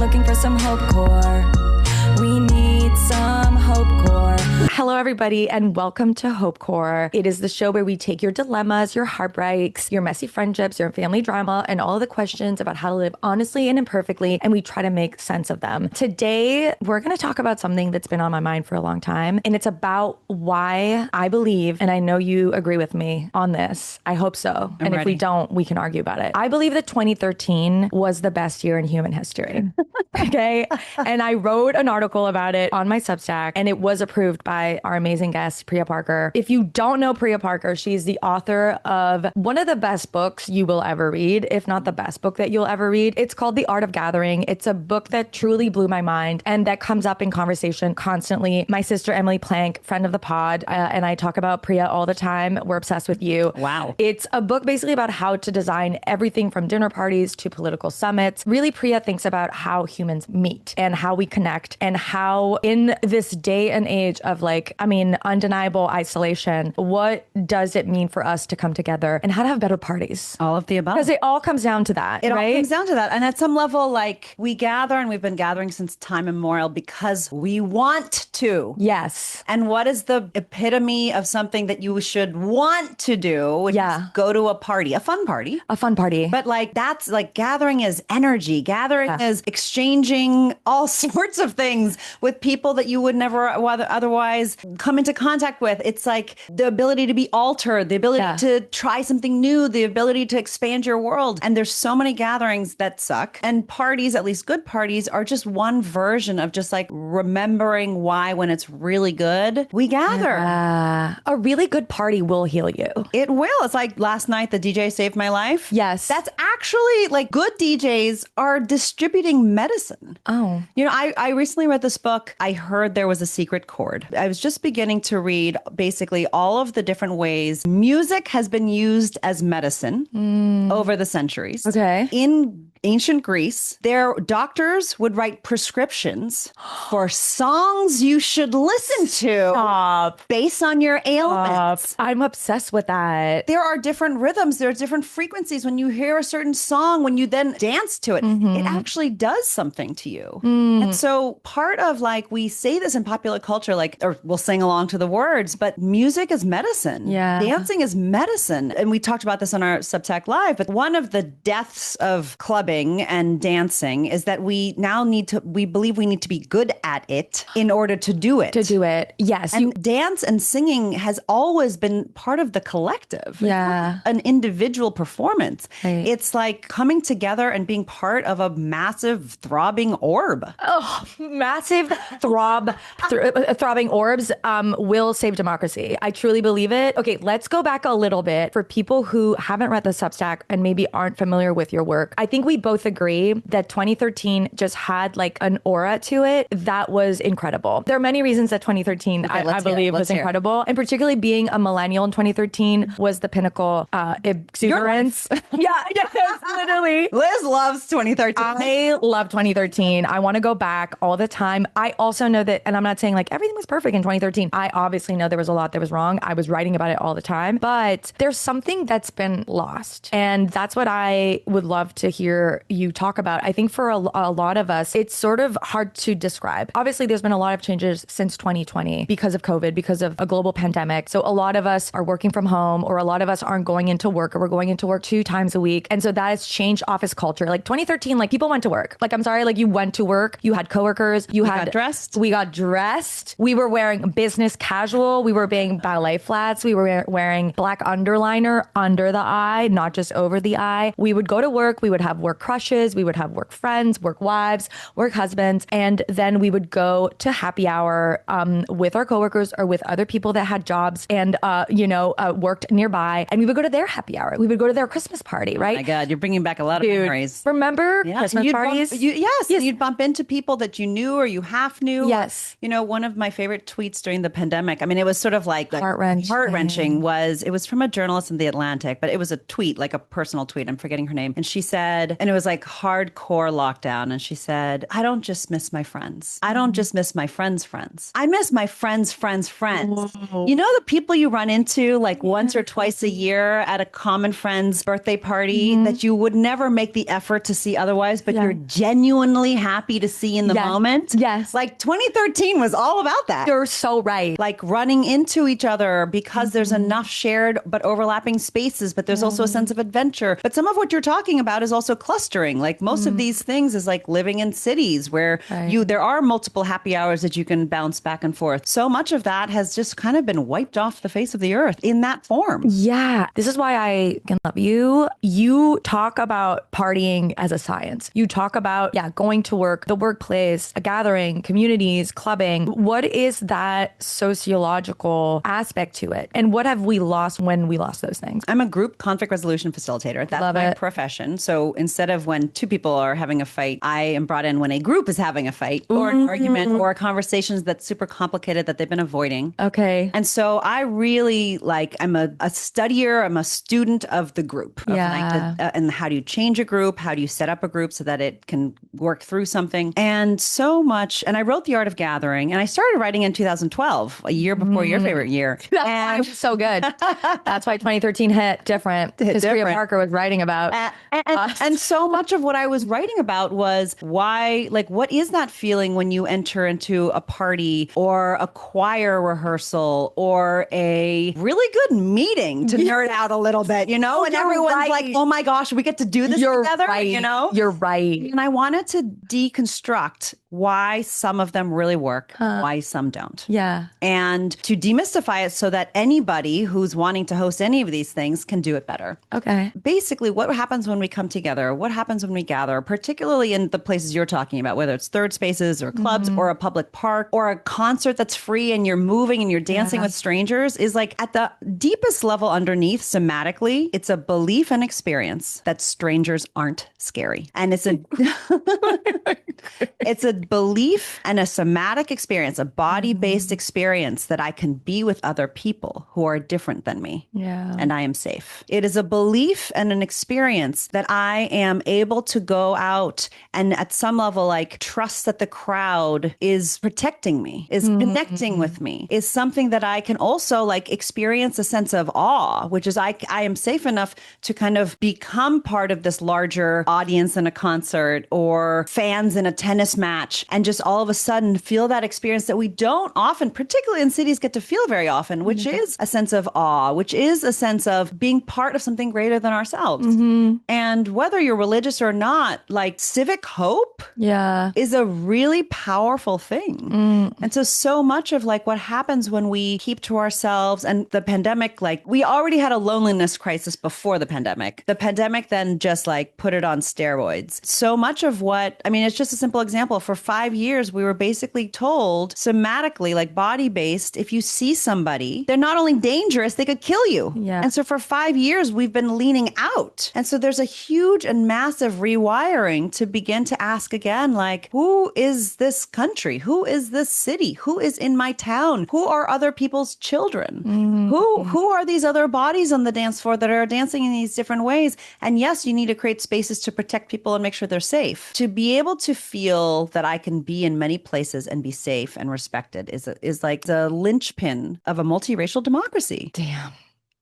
Looking for some Hopecore. We need some Hopecore. Hello, everybody, and welcome to Hopecore. It is the show where we take your dilemmas, your heartbreaks, your messy friendships, your family drama, and all of the questions about how to live honestly and imperfectly, and we try to make sense of them. Today, we're going to talk about something that's been on my mind for a long time, and it's about why I believe, and I know you agree with me on this. I hope so. I'm and ready. If we don't, we can argue about it. I believe that 2013 was the best year in human history. Okay. And I wrote an article about it on my Substack, and it was approved by our amazing guest, Priya Parker. If you don't know Priya Parker, she's the author of one of the best books you will ever read, if not the best book that you'll ever read. It's called The Art of Gathering. It's a book that truly blew my mind and that comes up in conversation constantly. My sister, Emily Plank, friend of the pod, and I talk about Priya all the time. We're obsessed with you. Wow. It's a book basically about how to design everything from dinner parties to political summits. Really, Priya thinks about how humans meet and how we connect and how in this day and age of undeniable isolation, what does it mean for us to come together and how to have better parties? All of the above. Because it all comes down to that, It right? all comes down to that. And at some level, we gather and we've been gathering since time immemorial because we want to. Yes. And what is the epitome of something that you should want to do? Which is go to a party, a fun party. A fun party. But that's gathering is energy. Gathering is exchanging all sorts of things with people that you would never otherwise come into contact with. It's like the ability to be altered, the ability to try something new, the ability to expand your world. And there's so many gatherings that suck. And parties, at least good parties, are just one version of just remembering why when it's really good, we gather. A really good party will heal you. It will. It's like last night, the DJ saved my life. Yes. That's actually good DJs are distributing medicine. Oh. I recently read this book. I heard there was a secret chord. I was just beginning to read basically all of the different ways music has been used as medicine over the centuries. Okay. In ancient Greece, their doctors would write prescriptions for songs you should listen to based on your ailments. I'm obsessed with that. There are different rhythms. There are different frequencies. When you hear a certain song, when you then dance to it, it actually does something to you. And so part of we say this in popular culture, or we'll sing along to the words, but music is medicine. Yeah. Dancing is medicine. And we talked about this on our Substack Live, but one of the deaths of clubbing and dancing is that we believe we need to be good at it in order to do it. Yes. And dance and singing has always been part of the collective. Yeah. It's not an individual performance. Right. It's like coming together and being part of a massive throbbing orb. Oh, massive throbbing orbs will save democracy. I truly believe it. Okay, let's go back a little bit for people who haven't read the Substack and maybe aren't familiar with your work. I think we both agree that 2013 just had an aura to it that was incredible. There are many reasons that 2013 I believe was incredible, and particularly being a millennial in 2013 was the pinnacle exuberance. Yes, literally. Liz loves 2013. I love 2013. I want to go back all the time. I also know that, and I'm not saying everything was perfect in 2013. I obviously know there was a lot that was wrong. I was writing about it all the time, but there's something that's been lost. And that's what I would love to hear you talk about. I think for a lot of us, it's sort of hard to describe. Obviously, there's been a lot of changes since 2020 because of COVID, because of a global pandemic. So a lot of us are working from home, or a lot of us aren't going into work, or we're going into work 2 times a week. And so that has changed office culture. 2013, people went to work. I'm sorry, you went to work, you had coworkers, we got dressed. We were wearing business casual. We were wearing ballet flats. We were wearing black underliner under the eye, not just over the eye. We would go to work. We would have work crushes. We would have work friends, work wives, work husbands. And then we would go to happy hour with our coworkers or with other people that had jobs and, worked nearby. And we would go to their happy hour. We would go to their Christmas party, right? Oh my God, you're bringing back a lot of memories. Remember Christmas parties? Yes. You'd bump into people that you knew or you half knew. Yes. One of my favorite tweets during the pandemic, it was sort of heart-wrenching. It was from a journalist in The Atlantic, but it was a tweet, a personal tweet. I'm forgetting her name. And she said, and it was like hardcore lockdown. And she said, I don't just miss my friends. I don't just miss my friends' friends. I miss my friends' friends' friends. You know, the people you run into like once or twice a year at a common friend's birthday party that you would never make the effort to see otherwise, but you're genuinely happy to see in the moment. Yes. Like 2013 was all about that. You're so right. Like running into each other because there's enough shared but overlapping spaces, but there's also a sense of adventure. But some of what you're talking about is also clustering. Like most of these things is like living in cities where there are multiple happy hours that you can bounce back and forth. So much of that has just kind of been wiped off the face of the earth in that form. Yeah. This is why I can love you. You talk about partying as a science. You talk about, going to work, the workplace, a gathering, communities, clubbing. What is that sociological aspect to it? And what have we lost when we lost those things? I'm a group conflict resolution facilitator. That's my profession. So instead of when two people are having a fight, I am brought in when a group is having a fight or an argument or a conversation that's super complicated that they've been avoiding. Okay. And so I really I'm a studier. I'm a student of the group. And how do you change a group? How do you set up a group so that it can work through something? And so much. And I wrote The Art of Gathering, and I started writing in 2012, a year before your favorite year. That's why it was so good. That's why 2013 hit different. Because Priya Parker was writing about and so much of what I was writing about was why, like, what is that feeling when you enter into a party or a choir rehearsal or a really good meeting to nerd out a little bit, you know? And everyone's like, oh my gosh, we get to do this together, you know? You're right. And I wanted to deconstruct why some of them really work, why some don't. Yeah. And to demystify it so that anybody who's wanting to host any of these things can do it better. Okay. Basically, what happens when we come together? What happens when we gather, particularly in the places you're talking about, whether it's third spaces or clubs or a public park or a concert that's free and you're moving and you're dancing with strangers, is like at the deepest level underneath, somatically, it's a belief and experience that strangers aren't scary. And it's a belief and a somatic experience, a body-based experience that I can be with other people who are different than me. Yeah. And I am safe. It is a belief and an experience that I am able to go out and at some level, like, trust that the crowd is protecting me, is connecting with me, is something that I can also like experience a sense of awe, which is I am safe enough to kind of become part of this larger audience in a concert or fans in a tennis match and just all of a sudden feel that experience that we don't often, particularly in cities, get to feel very often, which is a sense of awe, which is a sense of being part of something greater than ourselves. And whether you're religious or not, like civic hope is a really powerful thing. And so much of like what happens when we keep to ourselves, and the pandemic, like we already had a loneliness crisis before the pandemic. The pandemic then just like put it on steroids. So much of what, I mean, it's just a simple example. For 5 years, we were basically told somatically, like body-based, if you see somebody, they're not only dangerous, they could kill you. Yeah. And so for 5 years, we've been leaning out. And so there's a huge and massive rewiring to begin to ask again, like, who is this country? Who is this city? Who is in my town? Who are other people's children? Who are these other bodies on the dance floor that are dancing in these different ways? And yes, you need to create spaces to protect people and make sure they're safe. To be able to feel that I can be in many places and be safe and respected is like the linchpin of a multiracial democracy. Damn.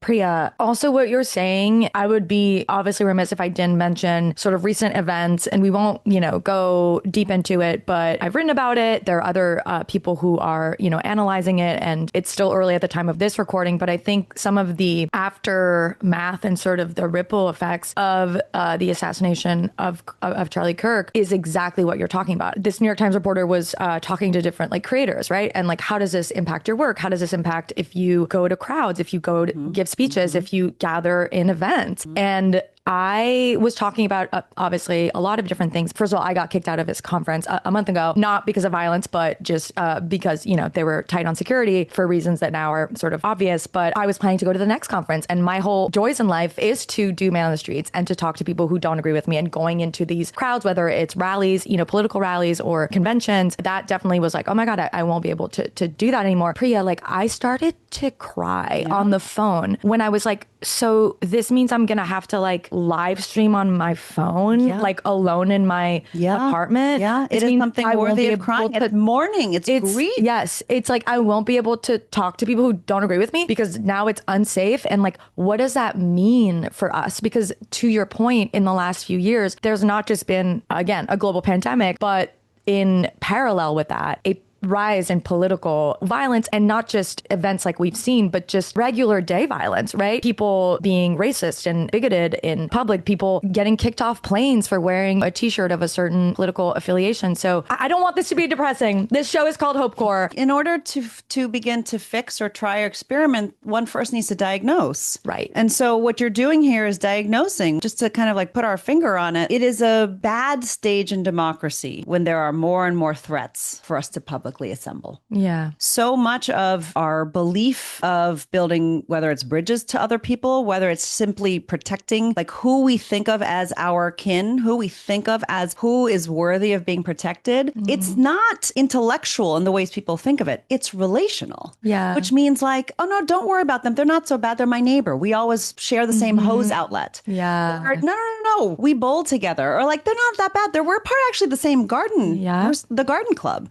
Priya, also what you're saying, I would be obviously remiss if I didn't mention sort of recent events, and we won't, go deep into it, but I've written about it. There are other people who are, analyzing it, and it's still early at the time of this recording, but I think some of the aftermath and sort of the ripple effects of the assassination of Charlie Kirk is exactly what you're talking about. This New York Times reporter was talking to different like creators, right? And like, how does this impact your work? How does this impact if you go to crowds, if you go to give speeches, if you gather in events? And I was talking about, obviously, a lot of different things. First of all, I got kicked out of his conference a month ago, not because of violence, but just because, they were tight on security for reasons that now are sort of obvious. But I was planning to go to the next conference. And my whole joys in life is to do man on the streets and to talk to people who don't agree with me, and going into these crowds, whether it's rallies, political rallies or conventions. That definitely was like, oh my God, I won't be able to do that anymore. Priya, like I started to cry on the phone when I was like, so this means I'm gonna have to like live stream on my phone, like alone in my apartment. Yeah, This it is means something I won't worthy be of able crying. to- It's mourning. It's grief. Yes, it's like I won't be able to talk to people who don't agree with me because now it's unsafe. And like, what does that mean for us? Because to your point, in the last few years, there's not just been, again, a global pandemic, but in parallel with that, a rise in political violence, and not just events like we've seen, but just regular day violence, right? People being racist and bigoted in public, people getting kicked off planes for wearing a t-shirt of a certain political affiliation. So I don't want this to be depressing. This show is called Hopecore. In order to begin to fix or try or experiment, one first needs to diagnose. Right. And so what you're doing here is diagnosing, just to kind of like put our finger on it. It is a bad stage in democracy when there are more and more threats for us to publicly assemble. Yeah. So much of our belief of building, whether it's bridges to other people, whether it's simply protecting like who we think of as our kin, who we think of as who is worthy of being protected, it's not intellectual in the ways people think of it. It's relational. Yeah. Which means like, oh no, don't worry about them. They're not so bad. They're my neighbor. We always share the same hose outlet. Yeah. Or, no. We bowl together. Or like, they're not that bad. We're part actually the same garden. Yeah. We're the garden club.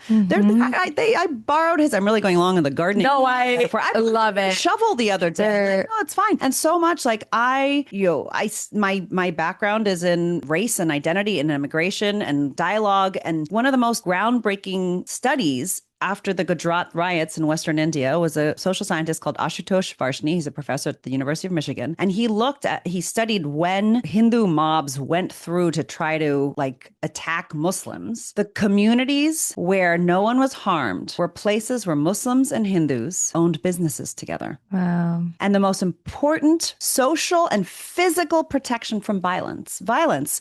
I borrowed his. I'm really going along in the gardening. No, I love it. Shovel the other day. Like, no, it's fine. And so much like my background is in race and identity and immigration and dialogue. And one of the most groundbreaking studies after the Gujarat riots in Western India was a social scientist called Ashutosh Varshney. He's a professor at the University of Michigan. And he studied when Hindu mobs went through to try to like attack Muslims. The communities where no one was harmed were places where Muslims and Hindus owned businesses together. Wow. And the most important social and physical protection from violence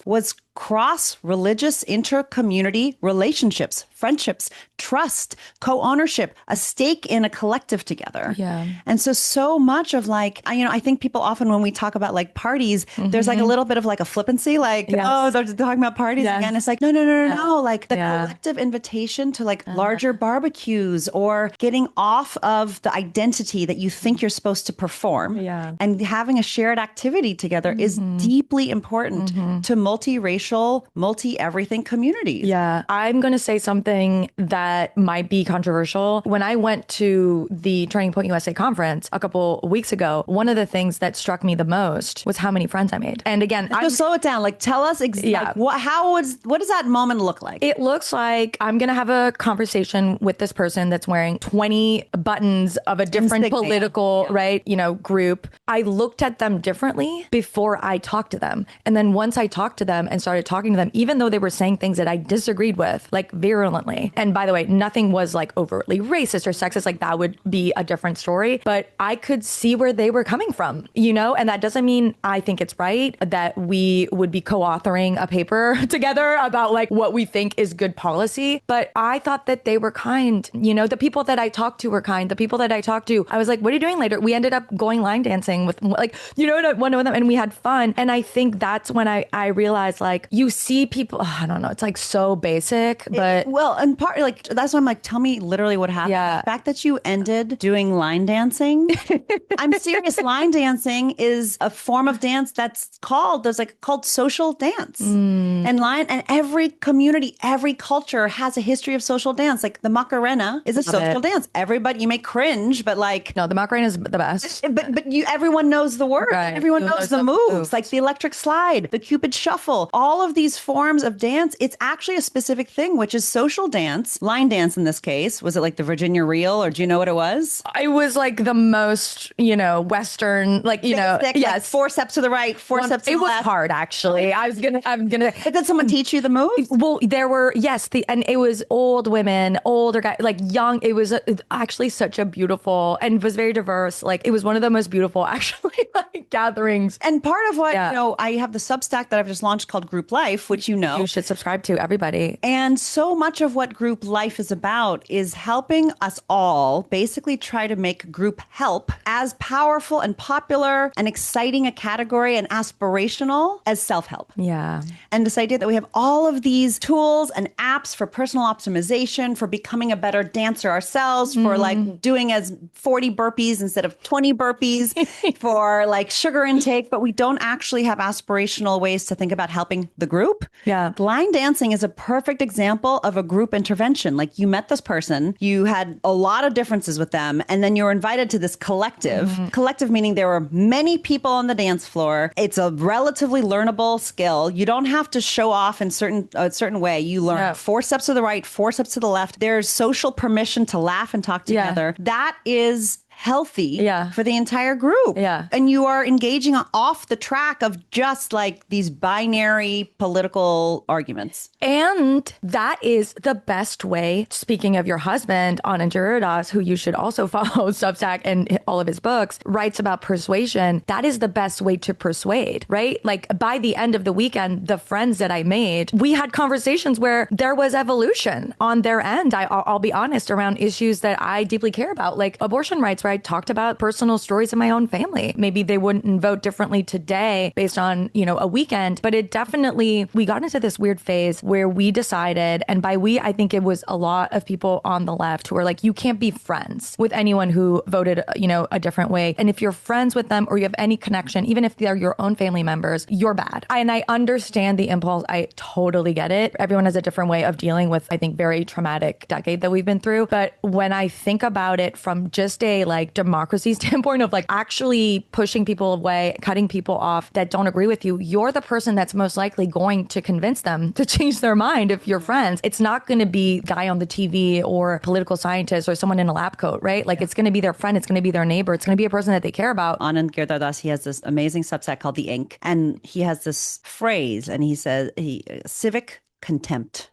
was cross-religious inter-community relationships, friendships, trust, co-ownership, a stake in a collective together. Yeah. And so much of like, I think people often when we talk about like parties, there's like a little bit of like a flippancy, like, oh, they're talking about parties again. It's like, no. Like the collective invitation to like larger barbecues or getting off of the identity that you think you're supposed to perform and having a shared activity together is deeply important to multiracial, multi-everything communities. Yeah. I'm going to say something that might be controversial. When I went to the Turning Point USA conference a couple weeks ago, one of the things that struck me the most was how many friends I made. And again, so slow it down. Like tell us like, what does that moment look like? It looks like I'm going to have a conversation with this person that's wearing 20 buttons of a different political, group. I looked at them differently before I talked to them. And then once I talked to them and started talking to them, even though they were saying things that I disagreed with, like virulently. And by the way, nothing was like overtly racist or sexist. Like that would be a different story. But I could see where they were coming from, and that doesn't mean I think it's right that we would be co-authoring a paper together about like what we think is good policy. But I thought that they were kind. The people that I talked to were kind. The people that I talked to, I was like, what are you doing later? We ended up going line dancing with like, one of them, and we had fun. And I think that's when I realized like, you see people, I don't know, it's like so basic, but and part like that's why I'm like, tell me literally what happened. Yeah. The fact that you ended doing line dancing, I'm serious. Line dancing is a form of dance that's called social dance. And every community, every culture has a history of social dance. Like the Macarena is a social dance. Everybody, you may cringe, but like no, the Macarena is the best. But everyone knows the word. Right. Everyone knows the moves, like the electric slide, the Cupid shuffle, all of these forms of dance. It's actually a specific thing, which is social dance, line dance in this case. Was it like the Virginia Reel, or do you know what it was? It was like the most, Western, like, Thick, yes. like 4 steps to the right, 4 steps to the left. It was hard, actually. I'm gonna. But did someone teach you the moves? Well, there were, yes, and it was old women, older guys, like young. It was actually such a beautiful and was very diverse. Like it was one of the most beautiful, actually, like gatherings. And part of what, I have the Substack that I've just launched called Group Life, which you know. You should subscribe to, everybody. And so much of what group life is about is helping us all basically try to make group help as powerful and popular and exciting a category and aspirational as self-help. Yeah. And this idea that we have all of these tools and apps for personal optimization, for becoming a better dancer ourselves, for like doing as 40 burpees instead of 20 burpees, for like sugar intake, but we don't actually have aspirational ways to think about helping the group. Yeah. Line dancing is a perfect example of a group intervention. Like you met this person, you had a lot of differences with them, and then you were invited to this collective. Collective meaning there were many people on the dance floor. It's a relatively learnable skill. You don't have to show off in a certain way. You learn 4 steps to the right, 4 steps to the left. There's social permission to laugh and talk together. That is healthy for the entire group. And you are engaging off the track of just like these binary political arguments. And that is the best way, speaking of your husband, Anand Girodas, who you should also follow Substack and all of his books, writes about persuasion. That is the best way to persuade, right? Like by the end of the weekend, the friends that I made, we had conversations where there was evolution on their end. I'll be honest, around issues that I deeply care about, like abortion rights, where I talked about personal stories in my own family. Maybe they wouldn't vote differently today based on, a weekend, but it definitely, we got into this weird phase where we decided, and by we, I think it was a lot of people on the left who are like, you can't be friends with anyone who voted, a different way. And if you're friends with them or you have any connection, even if they're your own family members, you're bad. And I understand the impulse. I totally get it. Everyone has a different way of dealing with, I think, very traumatic decade that we've been through. But when I think about it from just a like democracy standpoint of like actually pushing people away, cutting people off that don't agree with you, you're the person that's most likely going to convince them to change their mind if you're friends. It's not going to be guy on the TV or political scientist or someone in a lab coat, right? Like it's going to be their friend. It's going to be their neighbor. It's going to be a person that they care about. Anand Girodas, he has this amazing Substack called The Ink. And he has this phrase and he says, civic contempt.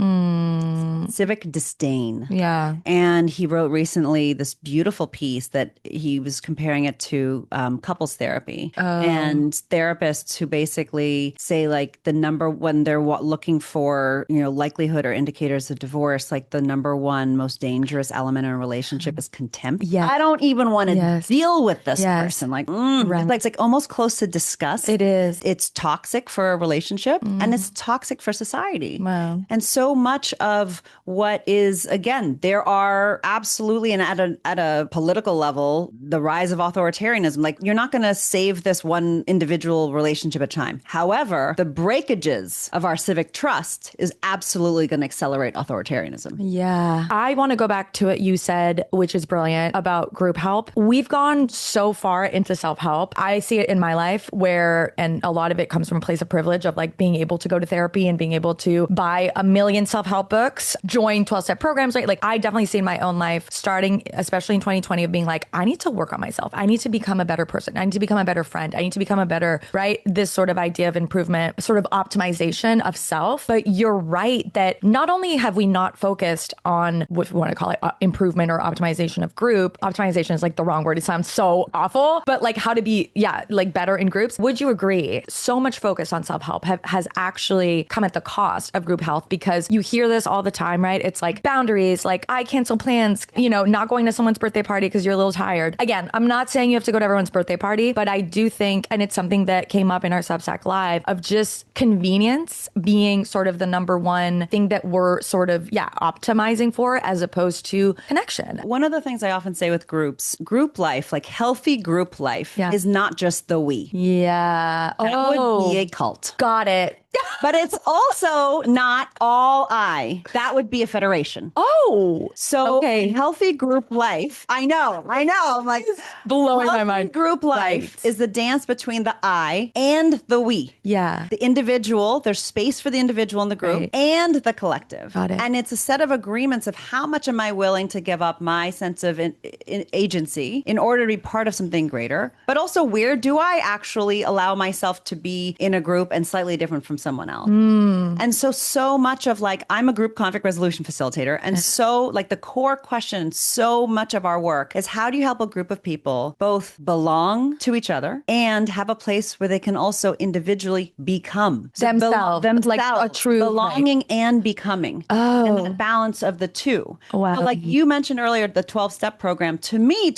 Civic disdain. Yeah. And he wrote recently this beautiful piece that he was comparing it to couples therapy and therapists who basically say like the number when they're looking for, likelihood or indicators of divorce, like the number one most dangerous element in a relationship is contempt. Yeah. I don't even want to deal with this person. Like, Right. it's like almost close to disgust. It is. It's toxic for a relationship and it's toxic for society. Wow. And so much of what is, again, there are absolutely, and at a political level, the rise of authoritarianism. Like you're not going to save this one individual relationship at a time. However, the breakages of our civic trust is absolutely going to accelerate authoritarianism. Yeah. I want to go back to what you said, which is brilliant, about group help. We've gone so far into self-help. I see it in my life where, and a lot of it comes from a place of privilege of like being able to go to therapy and being able to buy a million self-help books, join 12-step programs, right? Like I definitely see in my own life, starting, especially in 2020, of being like, I need to work on myself. I need to become a better person. I need to become a better friend. I need to become a better, right? This sort of idea of improvement, sort of optimization of self. But you're right that not only have we not focused on what we want to call it improvement or optimization of group, optimization is like the wrong word. It sounds so awful, but like how to be, like better in groups. Would you agree? So much focus on self-help has actually come at the cost of group health, because you hear this all the time, right? It's like boundaries, like I cancel plans, not going to someone's birthday party because you're a little tired. Again, I'm not saying you have to go to everyone's birthday party, but I do think, and it's something that came up in our Substack Live, of just convenience being sort of the number one thing that we're sort of, optimizing for, as opposed to connection. One of the things I often say with groups, group life, like healthy group life, is not just the we. Yeah. That would be a cult. Got it. But it's also not all I. That would be a federation. Oh, so okay. Healthy group life. I know. I'm like blowing my mind. Group life is the dance between the I and the we. Yeah. The individual, there's space for the individual in the group and the collective. Got it. And it's a set of agreements of how much am I willing to give up my sense of agency in order to be part of something greater. But also, where do I actually allow myself to be in a group and slightly different from someone else. And so much of like, I'm a group conflict resolution facilitator. And so like the core question, so much of our work is how do you help a group of people both belong to each other and have a place where they can also individually become Themselves, like a true belonging and becoming. And that balance of the two. Wow. So like you mentioned earlier, the 12-step program, to me,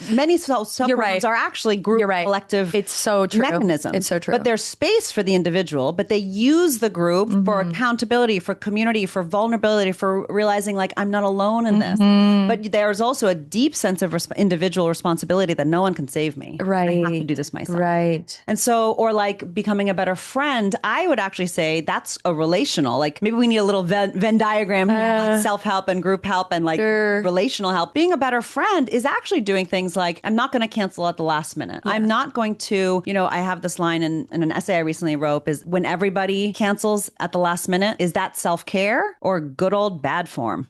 many 12-step programs are actually group collective it's so true. mechanisms. It's so true. But there's space for the individual, but they use the group for accountability, for community, for vulnerability, for realizing like I'm not alone in this. But there's also a deep sense of individual responsibility that no one can save me. Right. I have to do this myself. Right. And so, or like becoming a better friend, I would actually say that's a relational, like maybe we need a little Venn diagram, like self-help and group help and like relational help. Being a better friend is actually doing things like, I'm not going to cancel at the last minute. I'm not going to, I have this line in an essay I recently wrote is when everybody cancels at the last minute, is that self-care or good old bad form?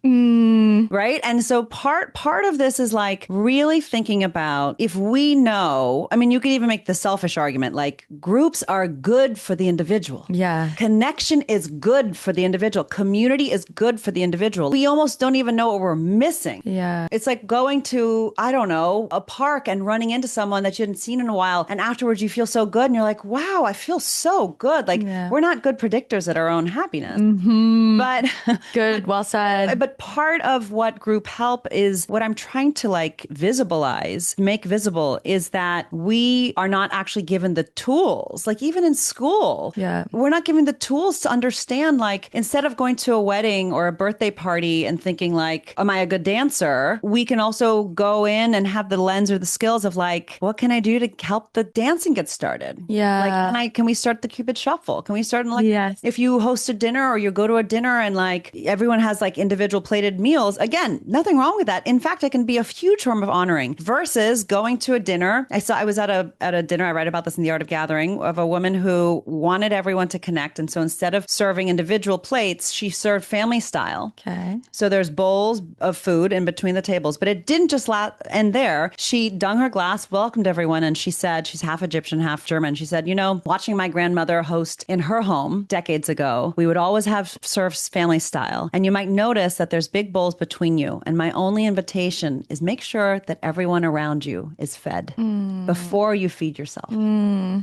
Right. And so part of this is like really thinking about if we know, I mean, you could even make the selfish argument, like groups are good for the individual. Yeah. Connection is good for the individual. Community is good for the individual. We almost don't even know what we're missing. Yeah. It's like going to, I don't know, a park and running into someone that you hadn't seen in a while. And afterwards you feel so good and you're like, wow, I feel so good. Like we're not good predictors at our own happiness. But good. Well said. But part of what group help is what I'm trying to like make visible is that we are not actually given the tools. Like even in school, we're not given the tools to understand, like instead of going to a wedding or a birthday party and thinking like, am I a good dancer? We can also go in and have the lens or the skills of like, what can I do to help the dancing get started? Yeah. Like, can we start the Cupid Shuffle? Can we start like, if you host a dinner or you go to a dinner and like everyone has like individual plated meals, again, nothing wrong with that. In fact, it can be a huge form of honoring versus going to a dinner. I was at a dinner, I write about this in The Art of Gathering, of a woman who wanted everyone to connect. And so instead of serving individual plates, she served family style. Okay. So there's bowls of food in between the tables, but it didn't just end there. She dung her glass, welcomed everyone. And she said, she's half Egyptian, half German. She said, watching my grandmother host in her home decades ago, we would always have served family style. And you might notice that there's big bowls between you. And my only invitation is make sure that everyone around you is fed before you feed yourself.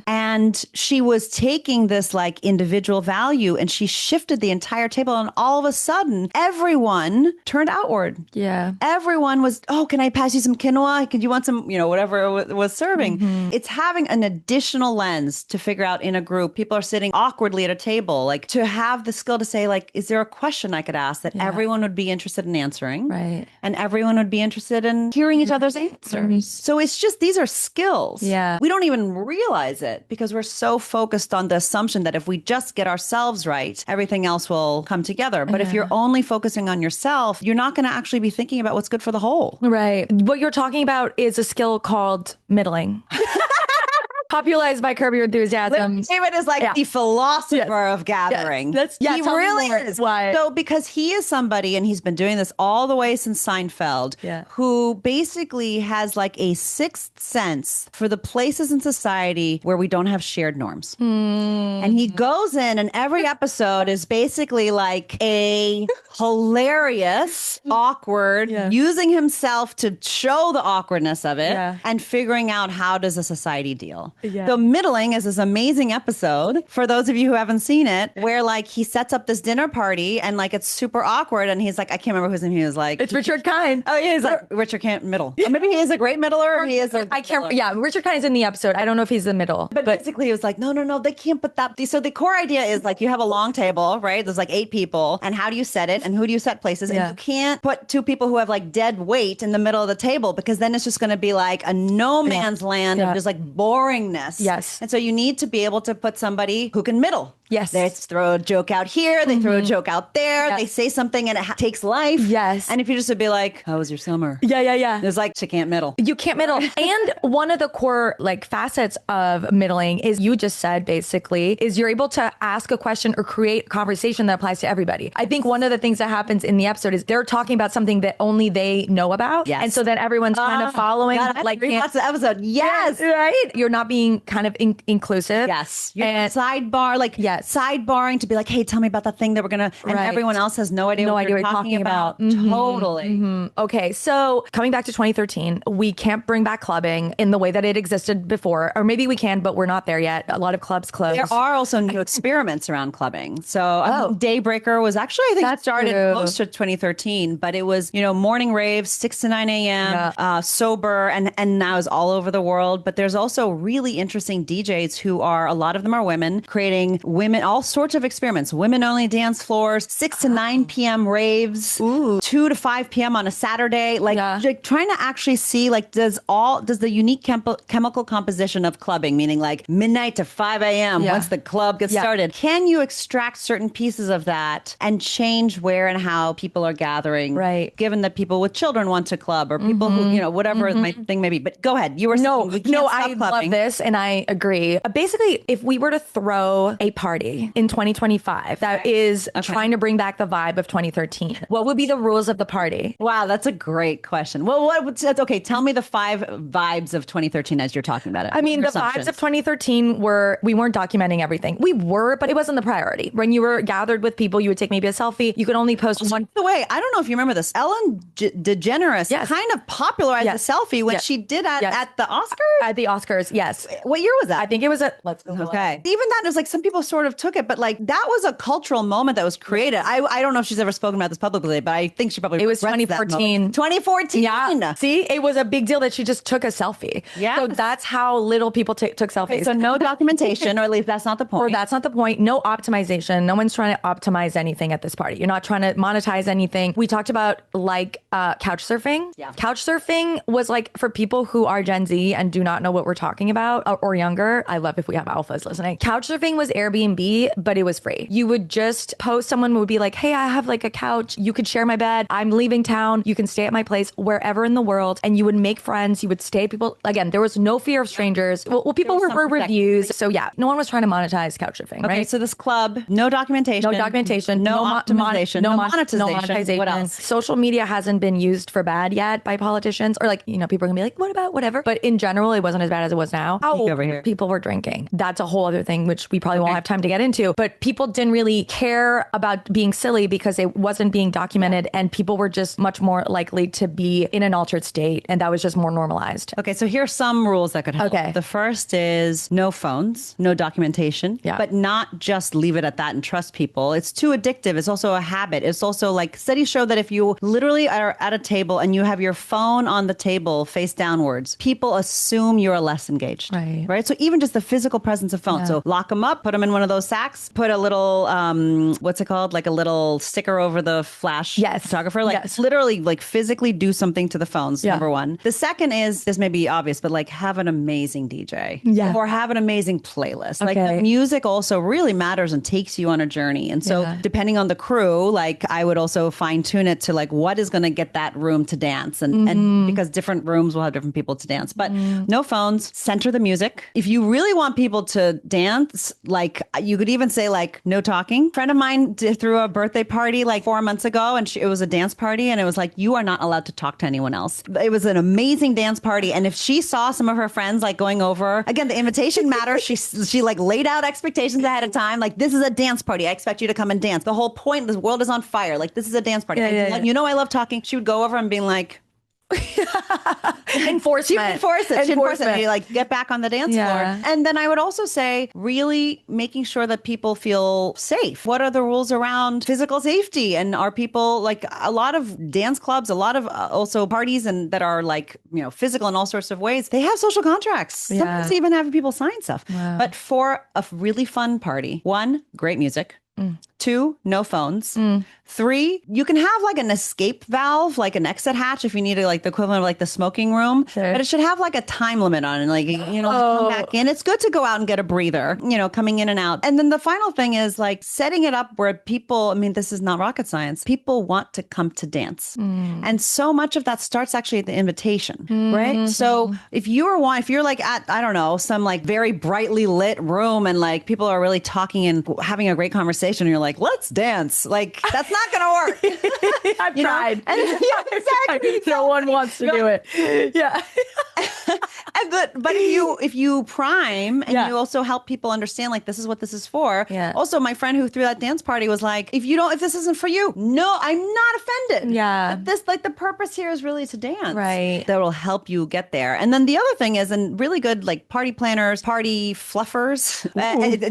And she was taking this like individual value and she shifted the entire table. And all of a sudden, everyone turned outward. Yeah. Everyone was, oh, can I pass you some quinoa? Could you want some, whatever it was serving? It's having an additional lens to figure out in a group. People are sitting awkwardly at a table, like to have the skill to say, like, is there a question I could ask that everyone would be interested in answering? Right. And everyone would be interested in hearing each other's answers. So it's just, these are skills. Yeah. We don't even realize it because we're so focused on the assumption that if we just get ourselves right, everything else will come together. But if you're only focusing on yourself, you're not going to actually be thinking about what's good for the whole. Right. What you're talking about is a skill called middling. Popularized by Curb Your Enthusiasm. David is like the philosopher of gathering. He really is. Why? So because he is somebody, and he's been doing this all the way since Seinfeld, who basically has like a sixth sense for the places in society where we don't have shared norms. And he goes in and every episode is basically like a hilarious, awkward, using himself to show the awkwardness of it and figuring out how does a society deal. So Middling is this amazing episode for those of you who haven't seen it, where like he sets up this dinner party and like it's super awkward and he's like, I can't remember whose name he was like. It's Richard Kind. Oh yeah, he's like Richard Kind middle. Or maybe he is a great middler or he is a I can't Richard Kind is in the episode. I don't know if he's the middle. But basically he was like, no, they can't put that. So the core idea is like you have a long table, right? There's like 8 people. And how do you set it? And who do you set places? And you can't put 2 people who have like dead weight in the middle of the table because then it's just going to be like a no man's land of just like boringness. Yes. And so you need to be able to put somebody who can middle. Yes. They throw a joke out here. They throw a joke out there. They say something and it takes life. Yes. And if you just would be like, how was your summer? Yeah. There's like, she can't middle. You can't middle. And one of the core like facets of middling is you just said basically is you're able to ask a question or create a conversation that applies to everybody. I think one of the things that happens in the episode is they're talking about something that only they know about. Yes. And so then everyone's kind of following. God, like that's the episode. Yes. Right. You're not being kind of inclusive. Yes. You're sidebar. Like Yes. sidebarring to be like, hey, tell me about that thing that we're going to, and Right. everyone else has no idea what you're talking about. Totally. Okay, so coming back to 2013, we can't bring back clubbing in the way that it existed before, or maybe we can, but we're not there yet. A lot of clubs closed. There are also new experiments around clubbing. So Daybreaker was actually, I think, That's started true. close to 2013, but it was, morning raves, 6 to 9 a.m., sober, and now is all over the world. But there's also really interesting DJs who are, a lot of them are women, creating all sorts of experiments, women-only dance floors, 6 to 9 p.m. raves, 2 to 5 p.m. on a Saturday, like trying to actually see, like, does the unique chemical composition of clubbing, meaning like midnight to 5 a.m. once the club gets started, can you extract certain pieces of that and change where and how people are gathering? Right. Given that people with children want to club, or people who, whatever my thing may be. But go ahead. You were saying we can't stop I clubbing. love this, and I agree. Basically, if we were to throw a party in 2025 that is trying to bring back the vibe of 2013, what would be the rules of the party? Wow, that's a great question. Well, okay, tell me the 5 vibes of 2013 as you're talking about it. I mean, Your the assumptions. vibes of 2013 we weren't documenting everything. We were, but it wasn't the priority. When you were gathered with people, you would take maybe a selfie. You could only post one. By the way, I don't know if you remember this. Ellen DeGeneres kind of popularized the selfie when she did at the Oscars. At the Oscars, yes. What year was that? I think it was let's go. Okay. Even that is like, some people sort of took it, but like that was a cultural moment that was created. I don't know if she's ever spoken about this publicly, but I think she probably It was regrets that 2014. moment. 2014. Yeah. See, it was a big deal that she just took a selfie. Yeah. So that's how little people took selfies. Okay, so no documentation, or at least that's not the point. Or that's not the point. No optimization. No one's trying to optimize anything at this party. You're not trying to monetize anything. We talked about couch surfing. Yeah. Couch surfing was like for people who are Gen Z and do not know what we're talking about, or younger. I love if we have alphas listening. Couch surfing was Airbnb, but it was free. You would just post, someone would be like, hey, I have like a couch. You could share my bed. I'm leaving town. You can stay at my place wherever in the world. And you would make friends. You would stay people. Again, there was no fear of strangers. Well, people were for reviews. So yeah, no one was trying to monetize couch surfing, Okay, right? so this club, no documentation. No documentation, no optimization, no monetization. no monetization. What else? Social media hasn't been used for bad yet by politicians, or like, people are gonna be like, what about whatever? But in general, it wasn't as bad as it was now. Over here. People were drinking. That's a whole other thing, which we probably won't have time to get into. But people didn't really care about being silly because it wasn't being documented, and people were just much more likely to be in an altered state, and that was just more normalized. Okay, so here are some rules that could help. Okay. The first is no phones, no documentation, but not just leave it at that and trust people. It's too addictive. It's also a habit. It's also like, studies show that if you literally are at a table and you have your phone on the table face downwards, people assume you're less engaged. Right. So even just the physical presence of phones. So lock them up, put them in one of those sacks, put a little, what's it called? Like a little sticker over the flash photographer. Like literally like physically do something to the phones, number one. The second is, this may be obvious, but like have an amazing DJ. Yeah. Or have an amazing playlist. Like the music also really matters and takes you on a journey. And so depending on the crew, like I would also fine tune it to like what is going to get that room to dance. And because different rooms will have different people to dance. But no phones, center the music. If you really want people to dance, like you could even say like no talking. A friend of mine threw a birthday party like 4 months ago, and it was a dance party, and it was like, you are not allowed to talk to anyone else. It was an amazing dance party. And if she saw some of her friends like going over, again, the invitation matters. She like laid out expectations ahead of time. Like, this is a dance party. I expect you to come and dance. The whole point, this world is on fire. Like, this is a dance party. You know, I love talking. She would go over and be like, Enforcement. She'd enforce it. You like get back on the dance floor. And then I would also say really making sure that people feel safe. What are the rules around physical safety? And are people like a lot of dance clubs, a lot of also parties and that are like, physical in all sorts of ways. They have social contracts. Sometimes they even have people sign stuff. Wow. But for a really fun party, 1, great music. 2, no phones. 3, you can have like an escape valve, like an exit hatch if you need like the equivalent of like the smoking room. Sure. But it should have like a time limit on it. Like, come back in. It's good to go out and get a breather, coming in and out. And then the final thing is like setting it up where people, this is not rocket science. People want to come to dance. And so much of that starts actually at the invitation, right? So if you're like at, I don't know, some like very brightly lit room and like people are really talking and having a great conversation, conversation and you're like, let's dance. Like, that's not going to work. I've tried. And, yeah, exactly. No one wants to do it. Yeah. But if you prime and Yeah. you also help people understand, like, this is what this is for. Yeah. Also, my friend who threw that dance party was like, if this isn't for you, no, I'm not offended. Yeah. But this, like, the purpose here is really to dance. Right. That will help you get there. And then the other thing is, and really good, like, party planners, party fluffers,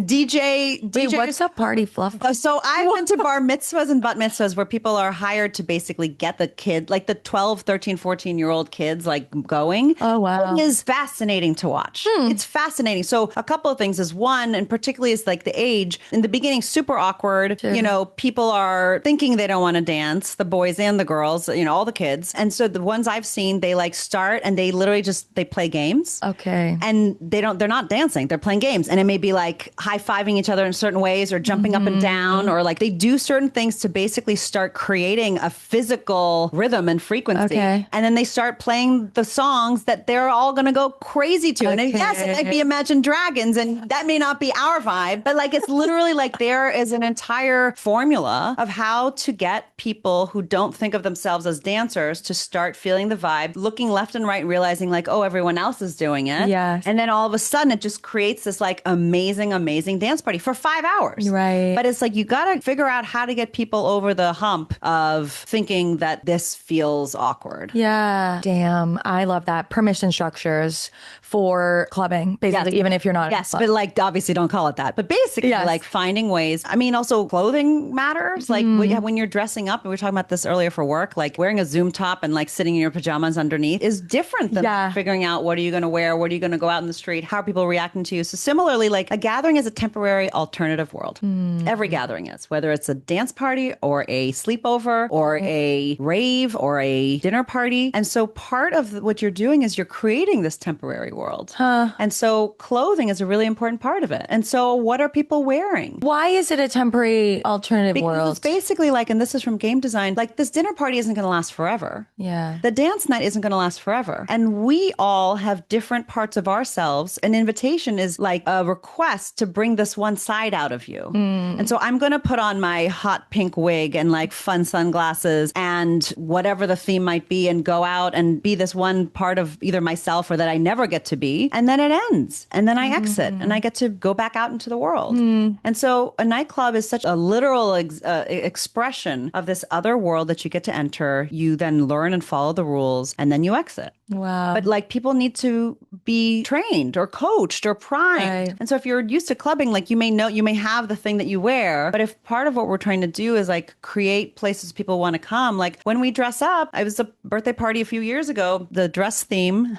DJ. Wait, what's a party fluff? So I've been to bar mitzvahs and bat mitzvahs where people are hired to basically get the kid, like the 12, 13, 14-year-old kids, like, going. Oh, wow. It is fascinating to watch. It's fascinating. So a couple of things is one, and particularly is like the age. In the beginning, super awkward. Sure. You know, people are thinking they don't want to dance, the boys and the girls, you know, all the kids. And so the ones I've seen, they like start and they literally they play games. Okay. And they're not dancing, they're playing games. And it may be like high-fiving each other in certain ways or jumping up and down, or like they do certain things to basically start creating a physical rhythm and frequency. Okay. And then they start playing the songs that they're all going to go crazy to. And yes, it might be Imagine Dragons, and that may not be our vibe, but like it's literally like there is an entire formula of how to get people who don't think of themselves as dancers to start feeling the vibe, looking left and right, realizing like, oh, everyone else is doing it. Yes. And then all of a sudden it just creates this like amazing, amazing dance party for 5 hours. Right. But it's like you got to figure out how to get people over the hump of thinking that this feels awkward. Yeah. Damn. I love that. Permission structures for clubbing, basically, even if you're not. Yes, but like obviously don't call it that. But basically, Yes. like finding ways. I mean, also clothing matters. Like when you're dressing up, and we were talking about this earlier for work, like wearing a Zoom top and like sitting in your pajamas underneath is different than figuring out what are you going to wear, what are you going to go out in the street, how are people reacting to you. So similarly, like a gathering is a temporary alternative world. Every gathering is, whether it's a dance party or a sleepover or a rave or a dinner party. And so part of what you're doing is you're creating this temporary world. And so clothing is a really important part of it. And so what are people wearing? Why is it a temporary alternative Because world? it's basically like, and this is from game design, like this dinner party isn't going to last forever. Yeah. The dance night isn't going to last forever. And we all have different parts of ourselves. An invitation is like a request to bring this one side out of you. And so I'm going to put on my hot pink wig and like fun sunglasses and whatever the theme might be and go out and be this one part of either myself or that I never get to be. And then it ends. And then I exit and I get to go back out into the world. And so a nightclub is such a literal expression of this other world that you get to enter. You then learn and follow the rules and then you exit. Wow. But like people need to be trained or coached or primed. Right. And so if you're used to clubbing, like you may have the thing that you wear, but if part of what we're trying to do is like create places people want to come, like when we dress up, I was a birthday party a few years ago, the dress theme,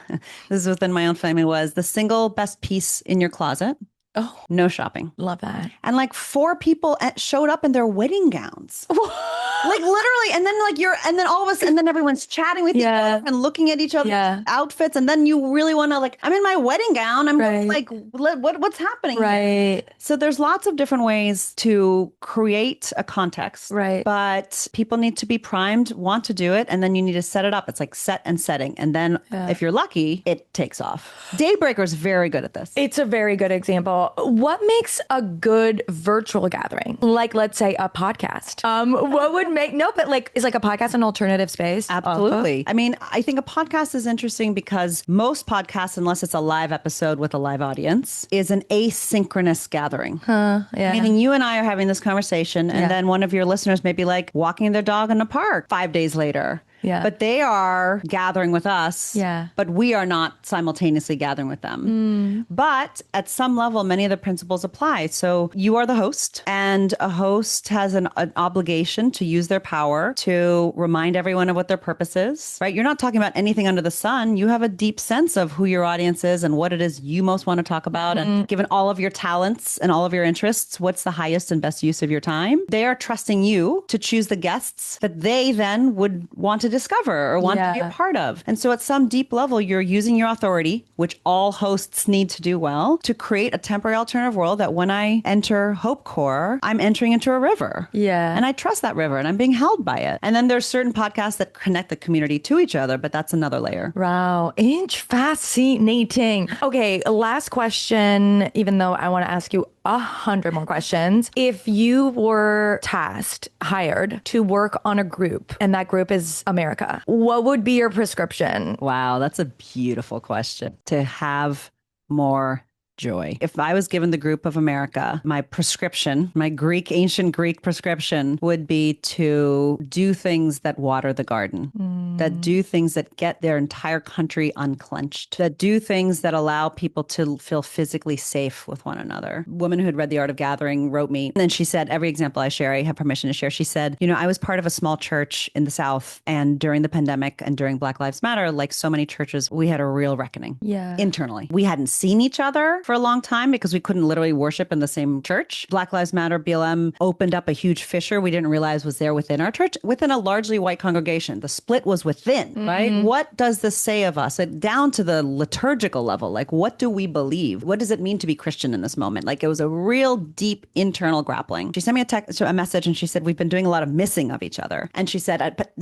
this is within my own family, was the single best piece in your closet. Oh, No shopping. love that. And like 4 people showed up in their wedding gowns. Like literally. And then all of us, and then everyone's chatting with each other and looking at each other's outfits. And then you really want to like, I'm in my wedding gown. I'm like, what's happening? Right. So there's lots of different ways to create a context. Right. But people need to be primed, want to do it. And then you need to set it up. It's like set and setting. And then if you're lucky, it takes off. Daybreaker is very good at this. It's a very good example. What makes a good virtual gathering? Like, let's say a podcast. What would make, is like a podcast an alternative space? Absolutely. I mean, I think a podcast is interesting because most podcasts, unless it's a live episode with a live audience, is an asynchronous gathering. Yeah. Meaning you and I are having this conversation and then one of your listeners may be like walking their dog in the park 5 days later. Yeah. But they are gathering with us. Yeah. But we are not simultaneously gathering with them. But at some level, many of the principles apply. So you are the host, and a host has an obligation to use their power to remind everyone of what their purpose is, right? You're not talking about anything under the sun. You have a deep sense of who your audience is and what it is you most want to talk about. And given all of your talents and all of your interests, what's the highest and best use of your time? They are trusting you to choose the guests that they then would want to discover or want to be a part of. And so at some deep level, you're using your authority, which all hosts need to do well, to create a temporary alternative world that when I enter Hopecore, I'm entering into a river. Yeah. And I trust that river and I'm being held by it. And then there's certain podcasts that connect the community to each other, but that's another layer. Wow. Fascinating. Okay. Last question, even though I want to ask you 100 more questions. If you were hired to work on a group, and that group is America, what would be your prescription? Wow, that's a beautiful question. To have more joy. If I was given the group of America, my prescription, my ancient Greek prescription would be to do things that water the garden, that do things that get their entire country unclenched, that do things that allow people to feel physically safe with one another. A woman who had read The Art of Gathering wrote me, and then she said, every example I share, I have permission to share. She said, I was part of a small church in the South, and during the pandemic and during Black Lives Matter, like so many churches, we had a real reckoning internally. We hadn't seen each other for a long time because we couldn't literally worship in the same church. Black Lives Matter, BLM opened up a huge fissure we didn't realize was there within our church, within a largely white congregation. The split was within, right? What does this say of us? Down to the liturgical level, like what do we believe? What does it mean to be Christian in this moment? Like it was a real deep internal grappling. She sent me a message and she said, we've been doing a lot of missing of each other. And she said, but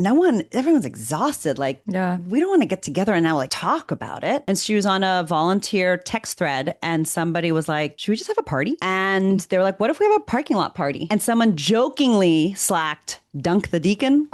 everyone's exhausted. Like, we don't want to get together and now like talk about it. And she was on a volunteer text thread and somebody was like, should we just have a party? And they were like, what if we have a parking lot party? And someone jokingly slacked, dunk the deacon, ?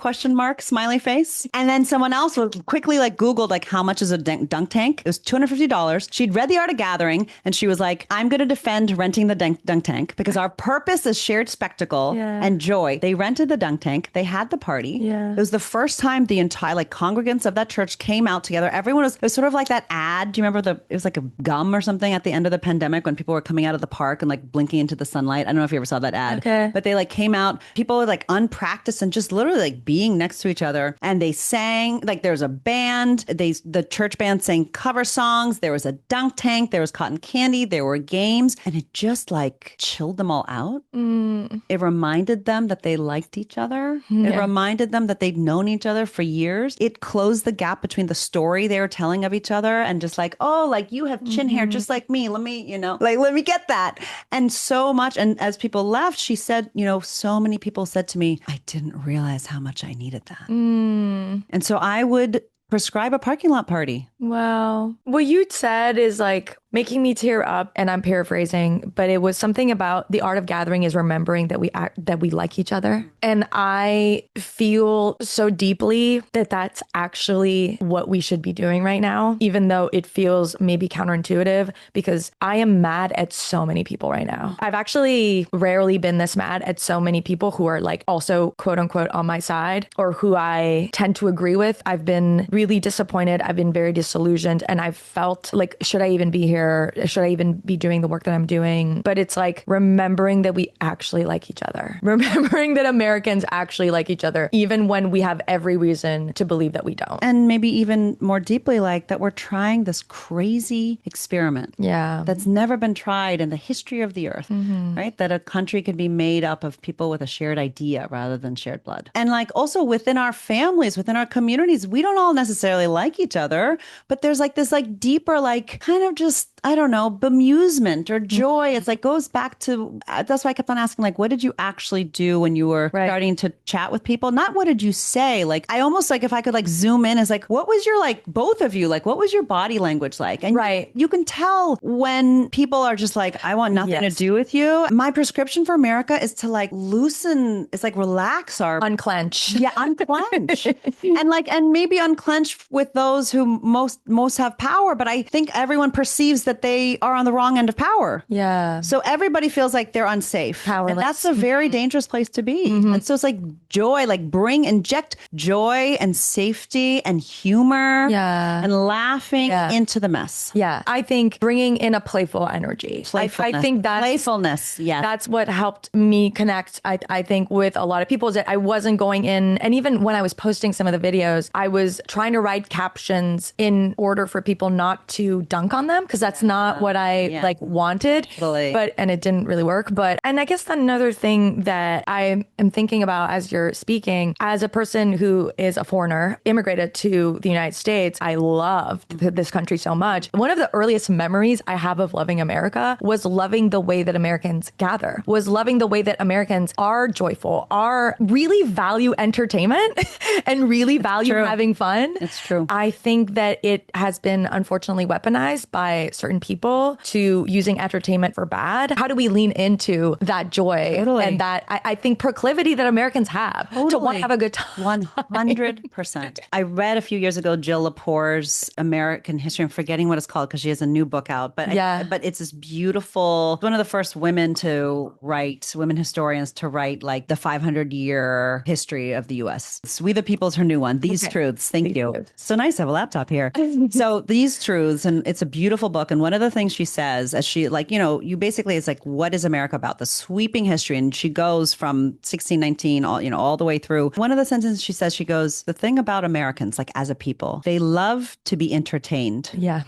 Smiley face. And then someone else was quickly like Googled like how much is a dunk tank? It was $250. She'd read The Art of Gathering and she was like, I'm going to defend renting the dunk tank because our purpose is shared spectacle and joy. They rented the dunk tank. They had the party. It was the first time the entire like congregants of that church came out together. It was sort of like that ad. Do you remember it was like a gum or something at the end of the pandemic when people were coming out of the park and like blinking into the sunlight. I don't know if you ever saw that ad, but they like came out, people were like unpracticed and just literally like being next to each other. And they sang, like there was a band, the church band sang cover songs. There was a dunk tank, there was cotton candy, there were games, and it just like chilled them all out. It reminded them that they liked each other. It reminded them that they'd known each other for years. It closed the gap between the story they were telling of each other and just like, oh, like you have chin hair just like me. Let me get that. And so much. And as people left, she said, so many people said to me, I didn't realize how much I needed that. And so I would prescribe a parking lot party. Wow. What you said is like making me tear up, and I'm paraphrasing, but it was something about The Art of Gathering is remembering that we like each other. And I feel so deeply that that's actually what we should be doing right now, even though it feels maybe counterintuitive, because I am mad at so many people right now. I've actually rarely been this mad at so many people who are like also quote unquote on my side or who I tend to agree with. I've been really disappointed. I've been very disillusioned, and I've felt like, should I even be here? Should I even be doing the work that I'm doing? But it's like remembering that we actually like each other, remembering that Americans actually like each other, even when we have every reason to believe that we don't. And maybe even more deeply, like that we're trying this crazy experiment that's never been tried in the history of the earth, right? That a country could be made up of people with a shared idea rather than shared blood. And like also within our families, within our communities, we don't all necessarily like each other, but there's like this like deeper, like kind of just, I don't know, bemusement or joy. It's like goes back to, that's why I kept on asking, like, what did you actually do when you were starting to chat with people? Not what did you say? Like, I almost like if I could like zoom in as like, what was your, like both of you, like, what was your body language like? And you can tell when people are just like, I want nothing to do with you. My prescription for America is to like loosen, it's like relax our... Unclench. Yeah, unclench. and maybe unclench with those who most have power. But I think everyone perceives that they are on the wrong end of power. Yeah. So everybody feels like they're unsafe. Powerless. And that's a very dangerous place to be. And so it's like joy, like inject joy and safety and humor and laughing into the mess. Yeah. I think bringing in a playful energy. I think that's playfulness. Yeah. That's what helped me connect, I think, with a lot of people, is that I wasn't going in. And even when I was posting some of the videos, I was trying to write captions in order for people not to dunk on them, because that's not what I like wanted, and it didn't really work. And I guess another thing that I am thinking about as you're speaking, as a person who is a foreigner, immigrated to the United States, I loved this country so much. One of the earliest memories I have of loving America was loving the way that Americans gather, was loving the way that Americans are joyful, are really value entertainment and really value having fun. It's true. I think that it has been unfortunately weaponized by certain certain people to using entertainment for bad. How do we lean into that joy and that I think proclivity that Americans have to want to have a good time? 100%. I read a few years ago Jill Lepore's American History. I'm forgetting what it's called because she has a new book out. But but it's this beautiful, one of the first women historians to write like the 500-year history of the U.S. We the People's her new one. These Truths. Thank you. So nice to have a laptop here. So These Truths, and it's a beautiful book. And one of the things she says, as she like, you basically, it's like, what is America about? The sweeping history. And she goes from 1619 all the way through. One of the sentences she says, she goes, the thing about Americans, like as a people, they love to be entertained. Yeah.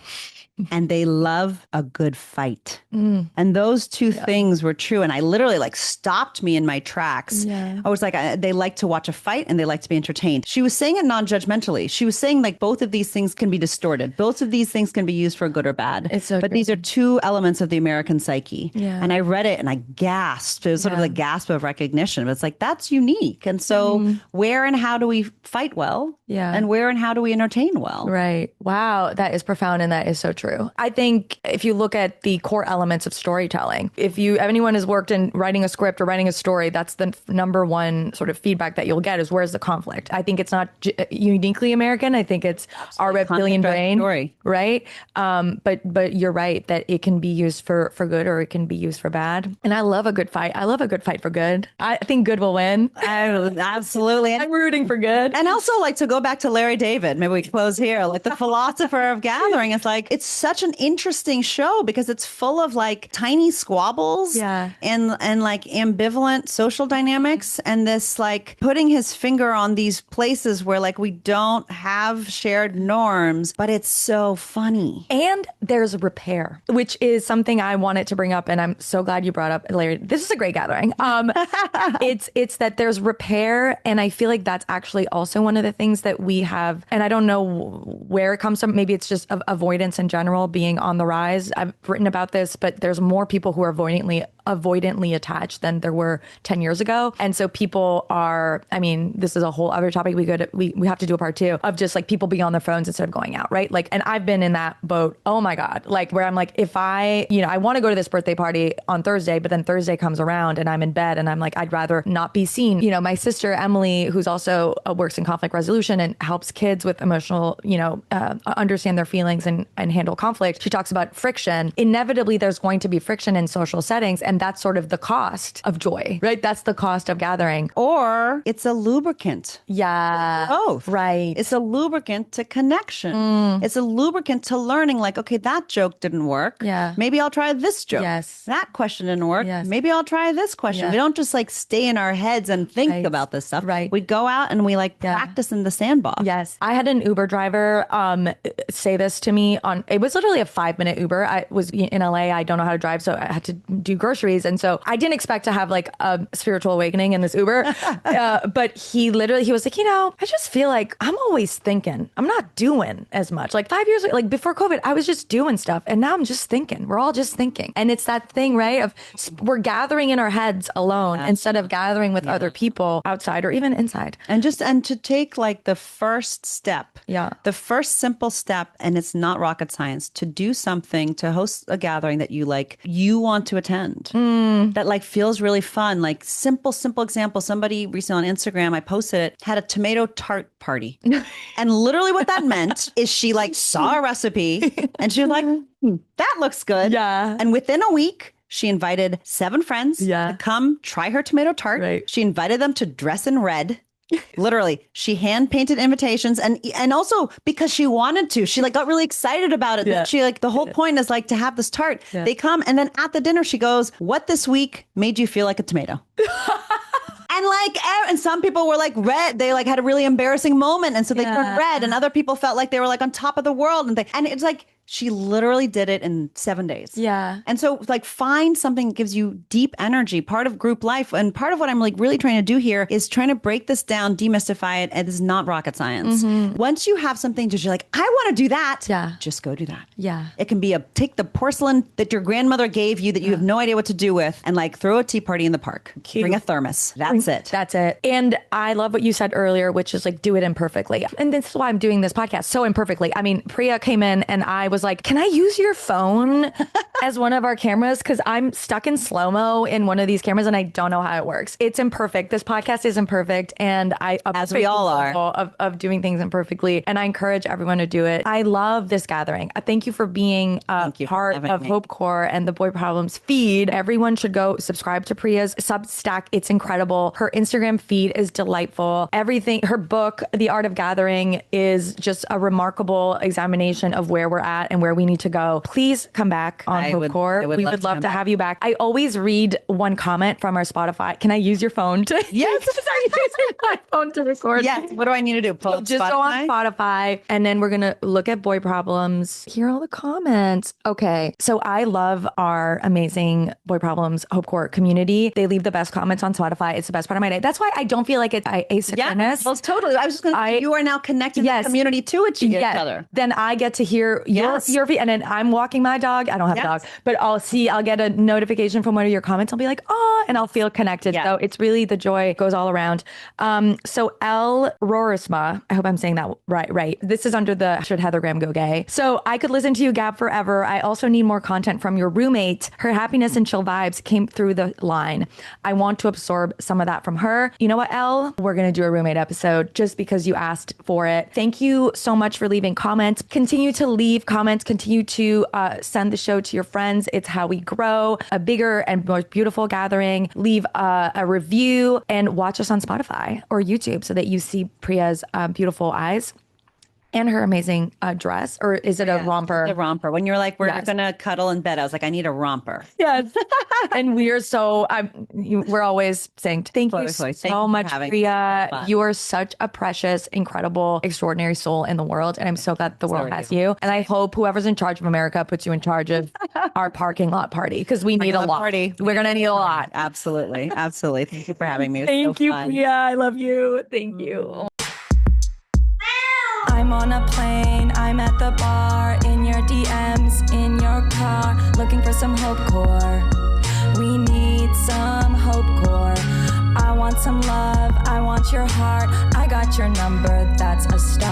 And they love a good fight. And those two things were true. And I literally like stopped me in my tracks. Yeah. I was like, they like to watch a fight and they like to be entertained. She was saying it non-judgmentally. She was saying like both of these things can be distorted. Both of these things can be used for good or bad. But these are two elements of the American psyche. Yeah. And I read it and I gasped. It was sort of the gasp of recognition. But it's like, that's unique. And so where and how do we fight well? Yeah. And where and how do we entertain well? Right. Wow. That is profound. And that is so true. I think if you look at the core elements of storytelling, if anyone has worked in writing a script or writing a story, that's the number one sort of feedback that you'll get is where's the conflict? I think it's not uniquely American. I think it's our reptilian brain, right? But you're right that it can be used for good or it can be used for bad. And I love a good fight. I love a good fight for good. I think good will win. Absolutely. I'm rooting for good. And also like to go back to Larry David, maybe we close here, like the philosopher of gathering. It's like, it's such an interesting show because it's full of like tiny squabbles and like ambivalent social dynamics and this like putting his finger on these places where like we don't have shared norms, but it's so funny. And there's repair, which is something I wanted to bring up. And I'm so glad you brought up, Larry. This is a great gathering. It's that there's repair. And I feel like that's actually also one of the things that we have. And I don't know where it comes from. Maybe it's just avoidance in general being on the rise. I've written about this, but there's more people who are avoidantly attached than there were 10 years ago. And so people are, I mean, this is a whole other topic we have to do a part two of just like people being on their phones instead of going out, right? Like, and I've been in that boat. Oh my God. Like where I'm like, if I want to go to this birthday party on Thursday, but then Thursday comes around and I'm in bed and I'm like, I'd rather not be seen. My sister, Emily, who's also works in conflict resolution and helps kids with emotional, understand their feelings and handle conflict. She talks about friction. Inevitably, there's going to be friction in social settings. And that's sort of the cost of joy, right? That's the cost of gathering. Or it's a lubricant. Yeah. Both. Right. It's a lubricant to connection. It's a lubricant to learning like, okay, that joke didn't work. Yeah. Maybe I'll try this joke. Yes. That question didn't work. Yes. Maybe I'll try this question. Yes. We don't just like stay in our heads and think about this stuff. Right. We go out and we like practice in the sandbox. Yes. I had an Uber driver say this to me it was literally a 5-minute Uber. I was in LA. I don't know how to drive, so I had to do groceries. And so I didn't expect to have like a spiritual awakening in this Uber. But he was like, I just feel like I'm always thinking. I'm not doing as much. Like 5 years, like before COVID, I was just doing stuff. And now I'm just thinking. We're all just thinking. And it's that thing, right? Of we're gathering in our heads alone instead of gathering with other people outside or even inside. And to take like the first step. Yeah. The first simple step, and it's not rocket science, to do something, to host a gathering that you want to attend. That like feels really fun. Like simple example. Somebody recently on Instagram, I posted it, had a tomato tart party. And literally what that meant is she like saw a recipe and she was like, that looks good. Yeah. And within a week, she invited 7 friends to come try her tomato tart. Right. She invited them to dress in red. Literally, she hand painted invitations and also because she wanted to, she like got really excited about it. Yeah. She like the whole point is like to have this tart. Yeah. They come and then at the dinner she goes, "What this week made you feel like a tomato?" And some people were like red. They like had a really embarrassing moment, and so they turned red. And other people felt like they were like on top of the world, and it's like. She literally did it in 7 days. Yeah. And so like find something that gives you deep energy, part of group life. And part of what I'm like really trying to do here is trying to break this down, demystify it. And it's not rocket science. Once you have something that you're like, I want to do that. Yeah. Just go do that. Yeah. It can be take the porcelain that your grandmother gave you that you have no idea what to do with and like throw a tea party in the park. Cute. Bring a thermos. That's it. That's it. And I love what you said earlier, which is like do it imperfectly. And this is why I'm doing this podcast so imperfectly. I mean, Priya came in and I was was like, can I use your phone as one of our cameras? Because I'm stuck in slow-mo in one of these cameras and I don't know how it works. It's imperfect. This podcast is imperfect. And as we all are, of doing things imperfectly. And I encourage everyone to do it. I love this gathering. Thank you for being part of Hopecore and the Boy Problems feed. Everyone should go subscribe to Priya's Substack. It's incredible. Her Instagram feed is delightful. Everything, her book, The Art of Gathering, is just a remarkable examination of where we're at and where we need to go. Please come back on Hopecore. We would love to have you back. I always read one comment from our Spotify. Can I use your phone to Yes. Are you using my phone to record? Yes. What do I need to do? Pull Just go on Spotify and then we're going to look at Boy Problems. Hear all the comments. Okay. So I love our amazing Boy Problems Hopecore community. They leave the best comments on Spotify. It's the best part of my day. That's why I don't feel like it's asynchronous. Yeah, well, totally. I was just going to say, you are now connected to the community to each other. Then I get to hear your feed, and then I'm walking my dog. I don't have a dog, but I'll get a notification from one of your comments. I'll be like, oh, and I'll feel connected. So it's really, the joy goes all around. So El Rorisma, I hope I'm saying that right. This is under the Should Heather Graham Go Gay. So I could listen to you gab forever. I also need more content from your roommate. Her happiness and chill vibes came through the line. I want to absorb some of that from her. You know what, Elle? We're going to do a roommate episode just because you asked for it. Thank you so much for leaving comments. Continue to leave comments. Continue to send the show to your friends. It's how we grow a bigger and more beautiful gathering. Leave a review and watch us on Spotify or YouTube so that you see Priya's beautiful eyes and her amazing dress. Or is it a romper? The romper. When you're like, we're going to cuddle in bed, I was like, I need a romper. Yes. And we're so, we're always saying, thank you so much, Priya. You are such a precious, incredible, extraordinary soul in the world. And I'm so glad the world has you. And I hope whoever's in charge of America puts you in charge of our parking lot party, because we need a lot. We're going to need a lot. Absolutely. Absolutely. Thank you for having me. Thank you, Priya. I love you. Thank you. I'm on a plane, I'm at the bar, in your DMs, in your car, looking for some Hopecore. We need some Hopecore. I want some love, I want your heart, I got your number, that's a start.